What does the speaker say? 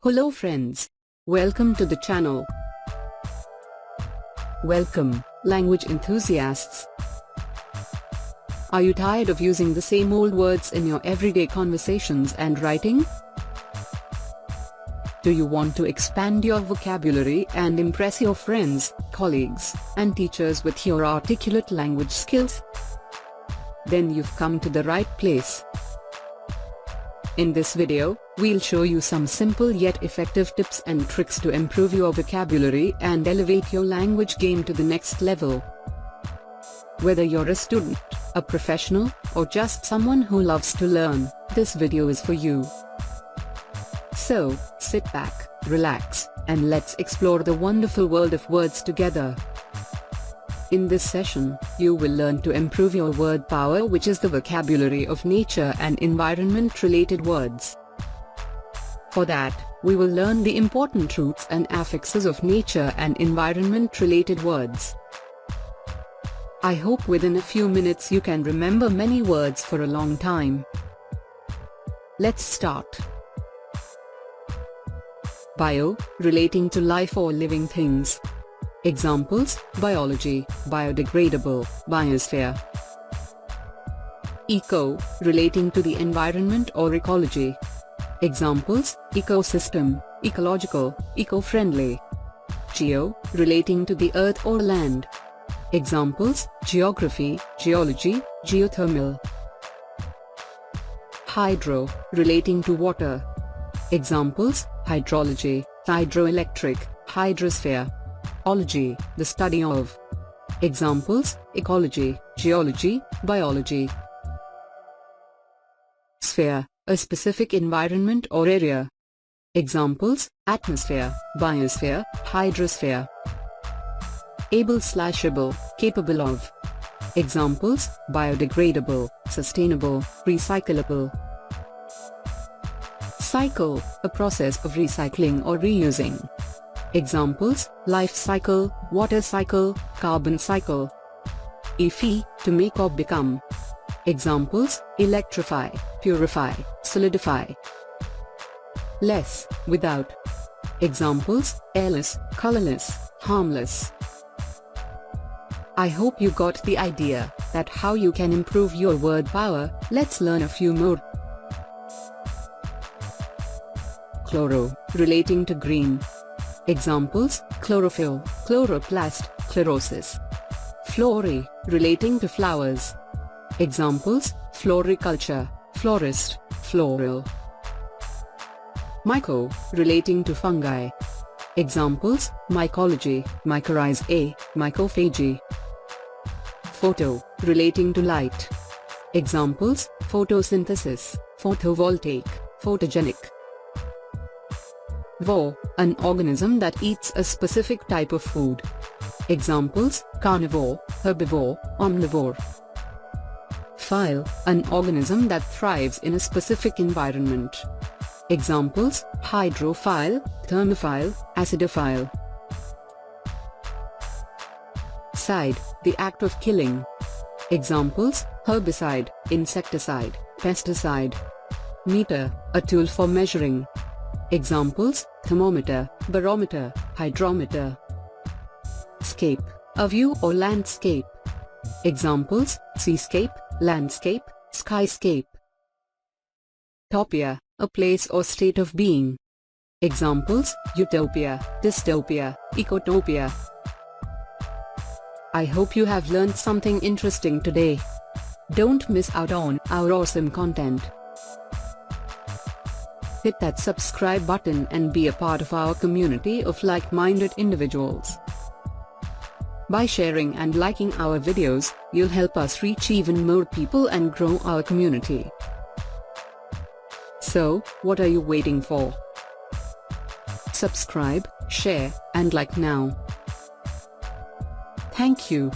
Hello friends. Welcome to the channel. Welcome, language enthusiasts. Are you tired of using the same old words in your everyday conversations and writing? Do you want to expand your vocabulary and impress your friends, colleagues, and teachers with your articulate language skills? Then you've come to the right place. In this video, we'll show you some simple yet effective tips and tricks to improve your vocabulary and elevate your language game to the next level. Whether you're a student, a professional, or just someone who loves to learn, this video is for you. So, sit back, relax, and let's explore the wonderful world of words together. In this session, you will learn to improve your word power, which is the vocabulary of nature and environment-related words. For that, we will learn the important roots and affixes of nature and environment-related words. I hope within a few minutes you can remember many words for a long time. Let's start. Bio, relating to life or living things. Examples: biology, biodegradable, biosphere. Eco, relating to the environment or ecology. Examples: ecosystem, ecological, eco-friendly. Geo, relating to the earth or land. Examples: geography, geology, geothermal. Hydro, relating to water. Examples: hydrology, hydroelectric, hydrosphere. Ology, the study of. Examples: ecology, geology, biology. Sphere, a specific environment or area. Examples: atmosphere, biosphere, hydrosphere. Able/able, capable of. Examples: biodegradable, sustainable, recyclable. Cycle, a process of recycling or reusing. Examples: life cycle, water cycle, carbon cycle. Effet, to make or become. Examples: electrify, purify, solidify. Less, without. Examples: airless, colorless, harmless. I hope you got the idea that how you can improve your word power. Let's learn a few more. Chloro, relating to green. Examples: chlorophyll, chloroplast, chlorosis. Flore, relating to flowers. Examples: floriculture, florist, floral. Myco, relating to fungi. Examples: mycology, mycorrhizae, mycophagy. Photo, relating to light. Examples: photosynthesis, photovoltaic, photogenic. Vor, an organism that eats a specific type of food. Examples: carnivore, herbivore, omnivore. Phile, an organism that thrives in a specific environment. Examples: hydrophile, thermophile, acidophile. Side, the act of killing. Examples: herbicide, insecticide, pesticide. Meter, a tool for measuring. Examples: thermometer, barometer, hydrometer. Scape, a view or landscape. Examples: seascape, landscape, skyscape. Topia, a place or state of being. Examples: utopia, dystopia, ecotopia. I hope you have learned something interesting today. Don't miss out on our awesome content. Hit that subscribe button and be a part of our community of like-minded individuals. By sharing and liking our videos, you'll help us reach even more people and grow our community. So, what are you waiting for? Subscribe, share, and like now. Thank you.